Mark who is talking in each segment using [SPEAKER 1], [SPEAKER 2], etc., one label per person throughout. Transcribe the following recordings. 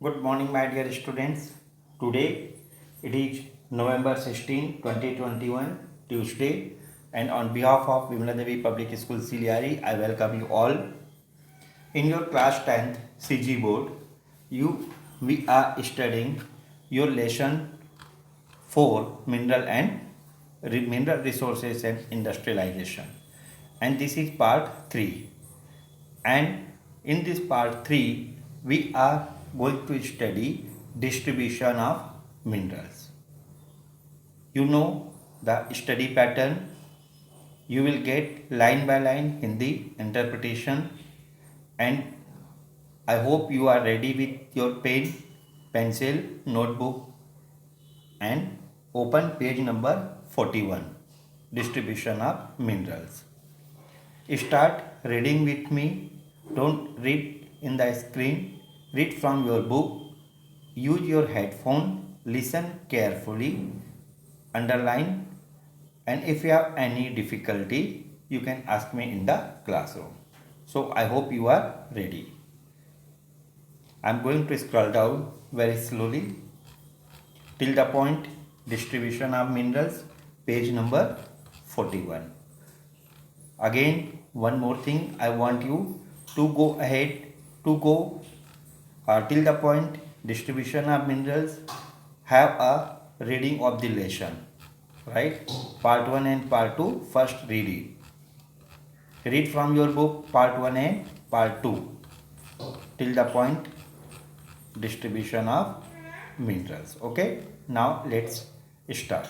[SPEAKER 1] Good morning, my dear students. Today it is November 16, 2021, Tuesday, and on behalf of Vimla Devi Public School Siliari, I welcome you all. In your class 10th CG board, we are studying your lesson 4 mineral resources and industrialization, and this is part 3. And in this part 3, we are going to study distribution of minerals. You know the study pattern. You will get line by line Hindi interpretation, and I hope you are ready with your pen, pencil, notebook, and open page number 41, distribution of minerals. Start reading with me. Don't read in the screen. Read from your book. Use your headphone. Listen carefully. Underline. And if you have any difficulty, you can ask me in the classroom. So I hope you are ready. I am going to scroll down very slowly till the point distribution of minerals, page number 41. Again, one more thing, I want you to go ahead to go till the point distribution of minerals. Have a reading of the lesson, right? Part 1 and part 2, first read it. Read from your book part 1 and part 2 till the point distribution of minerals. Okay, now let's start.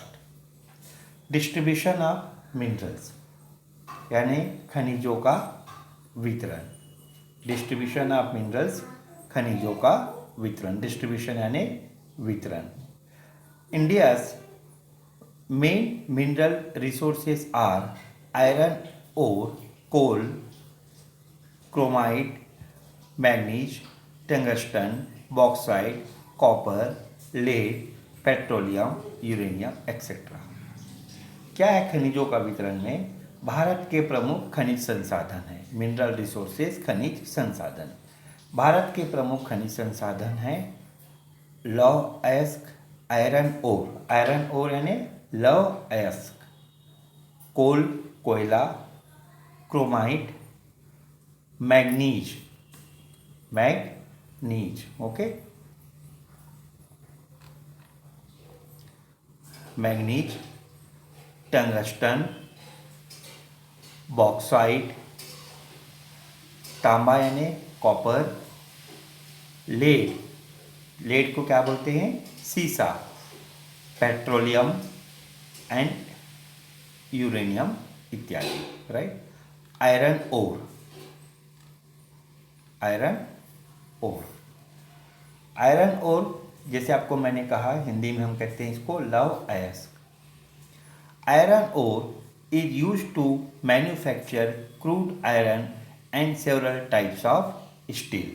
[SPEAKER 1] Distribution of minerals यानी खनिजों का वितरण. Distribution of minerals, खनिजों का वितरण. Distribution यानी वितरण. India's main mineral resources are iron ore, coal, chromite, manganese, tungsten, bauxite, copper, lead, petroleum, uranium etcetera. क्या है खनिजों का वितरण में? भारत के प्रमुख खनिज संसाधन हैं. मिनरल रिसोर्सेज, खनिज संसाधन. भारत के प्रमुख खनिज संसाधन हैं लौह अयस्क, आयरन ओर. आयरन ओर यानी लौह अयस्क. कोल, कोयला. Chromite, manganese. Manganese, okay. Manganese, tungsten, bauxite, तांबा यानी कॉपर. लेड, लेड को क्या बोलते हैं? सीसा. पेट्रोलियम एंड यूरेनियम इत्यादि, right. Iron ore, iron ore. Iron ore जैसे आपको मैंने कहा, हिंदी में हम कहते हैं इसको लौह अयस्क. Iron ore is used to manufacture crude iron and several types of steel.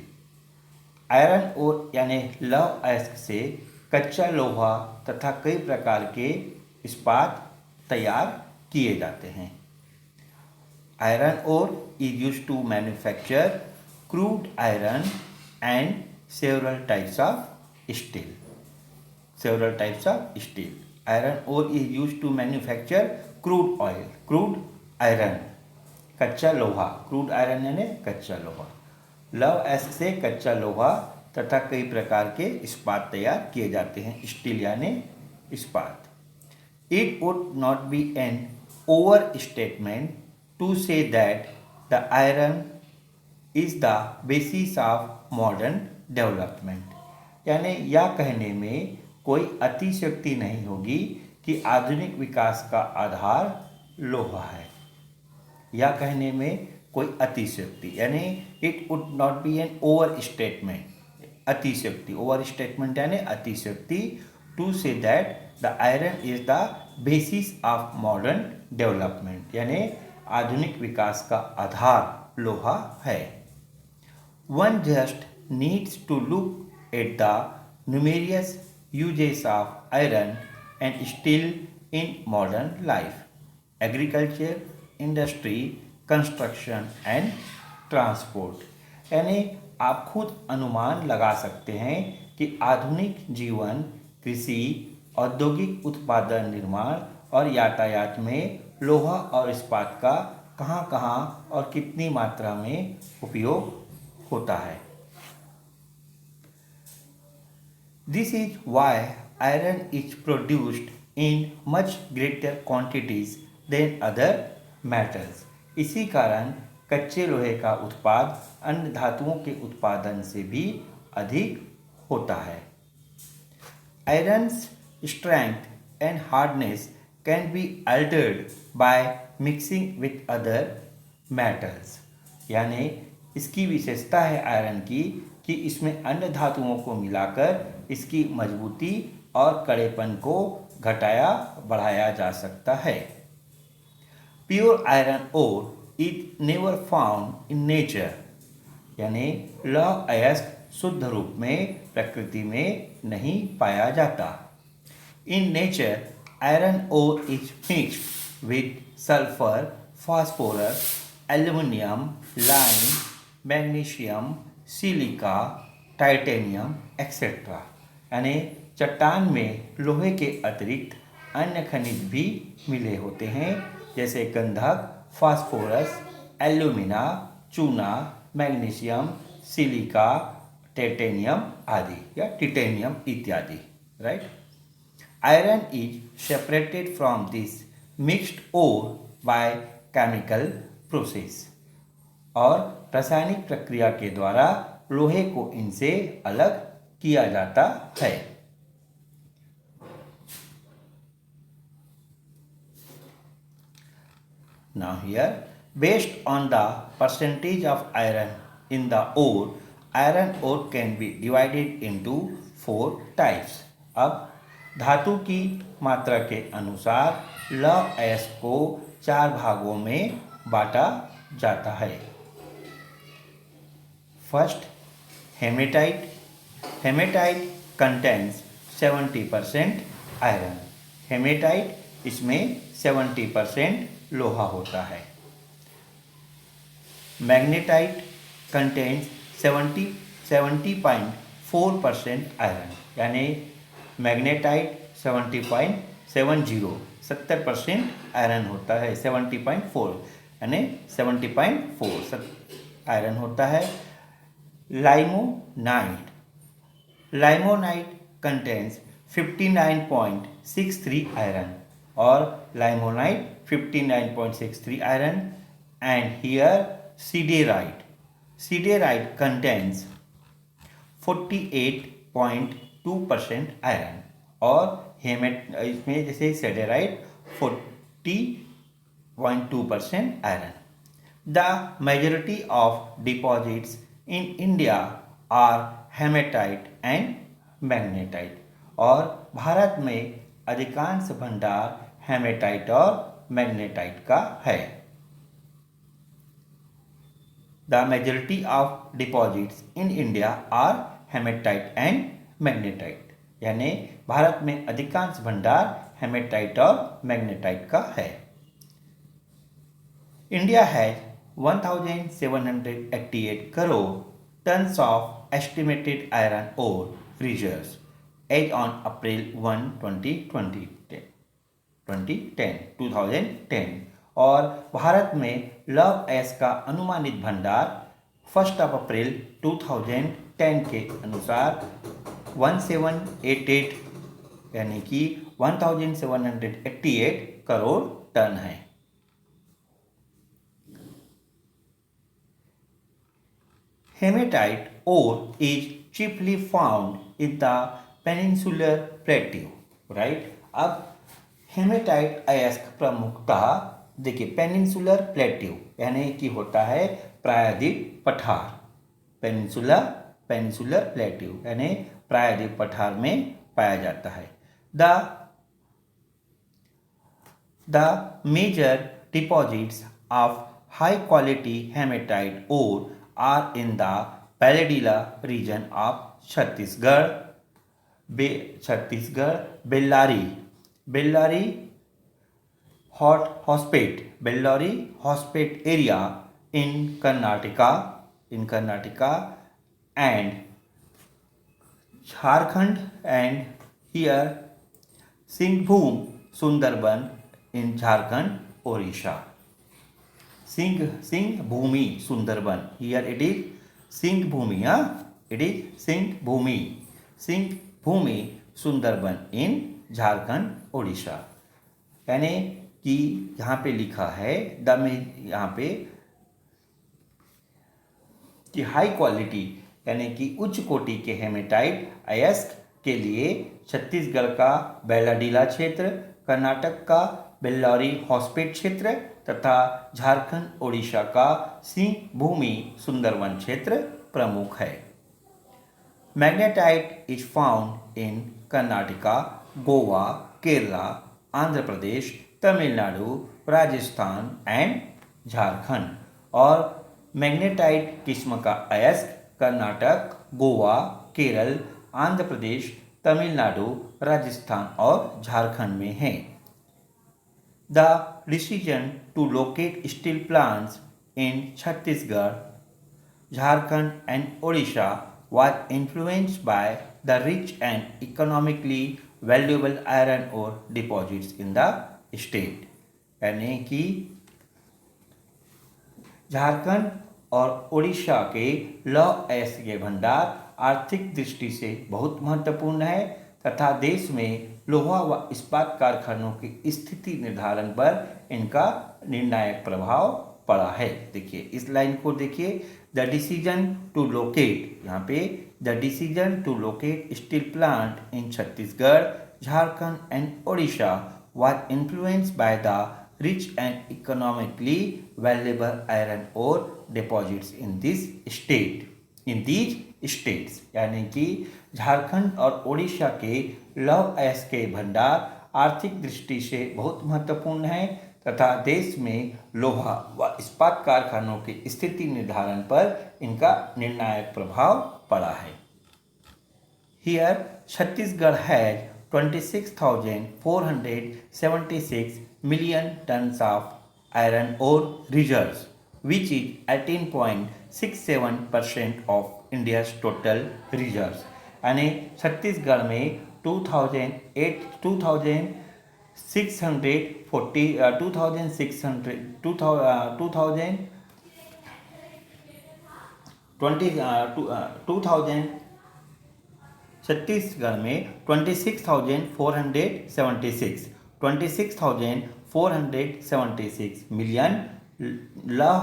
[SPEAKER 1] Iron ore यानी लौह अयस्क से कच्चा लोहा तथा कई प्रकार के इस्पात तैयार किए जाते हैं. Iron ore is used to manufacture crude iron and several types of steel. Several types of steel. Iron ore is used to manufacture crude oil. Crude iron, कच्चा लोहा. क्रूड आयरन यानी कच्चा लोहा. लौह अयस्क से कच्चा लोहा तथा कई प्रकार के इस्पात तैयार किए जाते हैं. स्टील यानी इस्पात. It would not be an overstatement to say that the iron is the basis of modern development. यानी यह कहने में कोई अतिशयोक्ति नहीं होगी कि आधुनिक विकास का आधार लोहा है. यह कहने में कोई अतिशयोक्ति यानी it would not be an overstatement. अतिशयोक्ति, ओवर स्टेटमेंट यानी अतिशयोक्ति. To say that the iron is the basis of modern development यानी आधुनिक विकास का आधार लोहा है. One just needs to look at the numerous uses of iron and steel in modern life, agriculture, industry, construction and transport. यानी आप खुद अनुमान लगा सकते हैं कि आधुनिक जीवन, कृषि, औद्योगिक उत्पादन, निर्माण और यातायात में लोहा और इस्पात का कहाँ कहाँ और कितनी मात्रा में उपयोग होता है। This is why iron is produced in much greater quantities than other metals. इसी कारण कच्चे लोहे का उत्पाद अन्य धातुओं के उत्पादन से भी अधिक होता है। Iron's strength and hardness can be altered by mixing with other metals. यानी इसकी विशेषता है आयरन की कि इसमें अन्य धातुओं को मिलाकर इसकी मजबूती और कड़ेपन को घटाया बढ़ाया जा सकता है। Pure iron ore is never found in nature, यानी लौह अयस्क शुद्ध रूप में प्रकृति में नहीं पाया जाता। In nature iron ore is mixed with sulphur, phosphorus, aluminium, lime, magnesium, silica, titanium etcetera. यानी चट्टान में लोहे के अतिरिक्त अन्य खनिज भी मिले होते हैं, जैसे गंधक, फास्फोरस, एल्यूमिना, चूना, मैग्नीशियम, सिलिका, टाइटेनियम आदि या टिटेनियम इत्यादि। Right. Iron is separated from this mixed ore by chemical process, और रासायनिक प्रक्रिया के द्वारा लोहे को इनसे अलग किया जाता है। Now here, based on the percentage of iron in the ore, iron ore can be divided into 4 types. अब धातु की मात्रा के अनुसार लौह अयस्क को 4 भागों में बांटा जाता है। First, haematite. Haematite contains 70% iron. Haematite इसमें 70% लोहा होता है। मैग्नेटाइट कंटेन्स 70.4% आयरन, यानी मैग्नेटाइट 70% आयरन होता है। 70.4 यानी 70.4 आयरन होता है। लाइमोनाइट कंटेन्स 59.63 आयरन, और limonite 59.63 iron. And here siderite contains 48.2% iron, और इसमें जैसे siderite 40.2% iron. The majority of deposits in India are haematite and magnetite, और भारत में अधिकांश भंडार हेमेटाइट और मैग्नेटाइट का है। The majority of deposits in India are haematite and magnetite, यानी भारत में अधिकांश भंडार हेमेटाइट और मैग्नेटाइट का है। India has 1788 crore tons of estimated iron ore reserves as on April 1, 2010, और भारत में लौह अयस्क का अनुमानित भंडार 1 अप्रैल 2010 के अनुसार 1788 यानी कि 1788 करोड़ टन है। Hematite ore is chiefly found in the peninsular plateau, right? अब हेमेटाइट अयस्क प्रमुखतः देखिए पेनिनसुलर प्लेट्यू यानी कि होता है प्रायद्वीप पठार। पेनिनसुलर प्लेट्यू यानी प्रायद्वीप पठार में पाया जाता है। The major deposits of high quality haematite ore are in the Paladila region of Chhattisgarh, Bellary Hospet area in Karnataka, and Jharkhand, and here Singhbhum Sundarban in Jharkhand, Orissa. Singhbhumi Sundarban. Here it is Singhbhumi. It is Singhbhumi. Singhbhumi Sundarban in Jharkhand, Orissa. यानी कि यहाँ पे लिखा है यहाँ पे कि high quality यानी कि उच्च कोटि के हेमेटाइट अयस्क के लिए छत्तीसगढ़ का बैलाडीला क्षेत्र, कर्नाटक का बेल्लौरी हॉस्पेट क्षेत्र तथा झारखंड ओडिशा का सिंहभूमि सुंदरवन क्षेत्र प्रमुख है। Magnetite is found in Karnataka, Goa, Kerala, Andhra Pradesh, Tamil Nadu, Rajasthan and Jharkhand. और मैग्नेटाइट किस्म का अयस्क कर्नाटक, गोवा, केरल, आंध्र प्रदेश, तमिलनाडु, राजस्थान और झारखंड में है। The decision to locate steel plants in Chhattisgarh, Jharkhand and Odisha was influenced by the rich and economically valuable iron ore deposits in the state। यानी कि झारखंड और उड़ीसा के लौह अयस्क के भंडार आर्थिक दृष्टि से बहुत महत्वपूर्ण है तथा देश में लोहा व इस्पात कारखानों की स्थिति निर्धारण पर इनका निर्णायक प्रभाव पड़ा है। देखिए इस लाइन को देखिए, द डिसीजन टू लोकेट, यहाँ पे the decision to locate steel plant in Chhattisgarh, Jharkhand and Odisha was influenced by the rich and economically valuable iron ore deposits in these states। यानी कि झारखंड और ओडिशा के लौह अयस्क के भंडार आर्थिक दृष्टि से बहुत महत्वपूर्ण है तथा देश में लोहा व इस्पात कारखानों की स्थिति निर्धारण पर इनका निर्णायक प्रभाव पड़ा है। Here Chhattisgarh has 26,476 million tons of iron ore reserves, which is 18.67% of India's total reserves। यानी छत्तीसगढ़ में 26,476 मिलियन लौह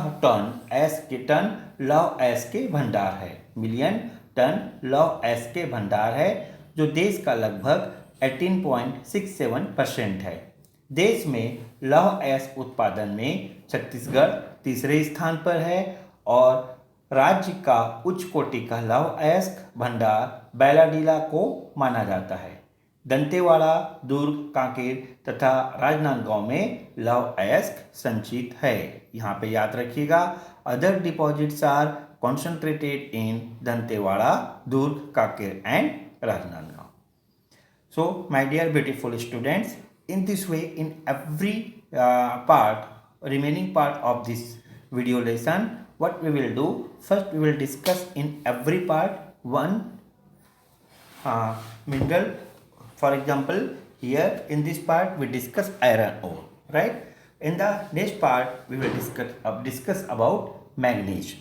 [SPEAKER 1] अयस्क के भंडार है, मिलियन टन लौह अयस्क के भंडार है जो देश का लगभग 18.67% है। देश में लौह अयस्क उत्पादन में छत्तीसगढ़ तीसरे स्थान पर है और राज्य का उच्च कोटि का लौह अयस्क भंडार बैलाडीला को माना जाता है। दंतेवाड़ा, दुर्ग, कांकेर तथा राजनांदगांव में लौह अयस्क संचित है। यहाँ पे याद रखिएगा, other deposits are concentrated in Dantewada, Durg, Kanker and Rajnandgaon. So my dear beautiful students, in this way in every remaining part of this video lesson, what we will do, first we will discuss in every part one mineral. For example, here in this part we discuss iron ore, right? In the next part we will discuss about manganese.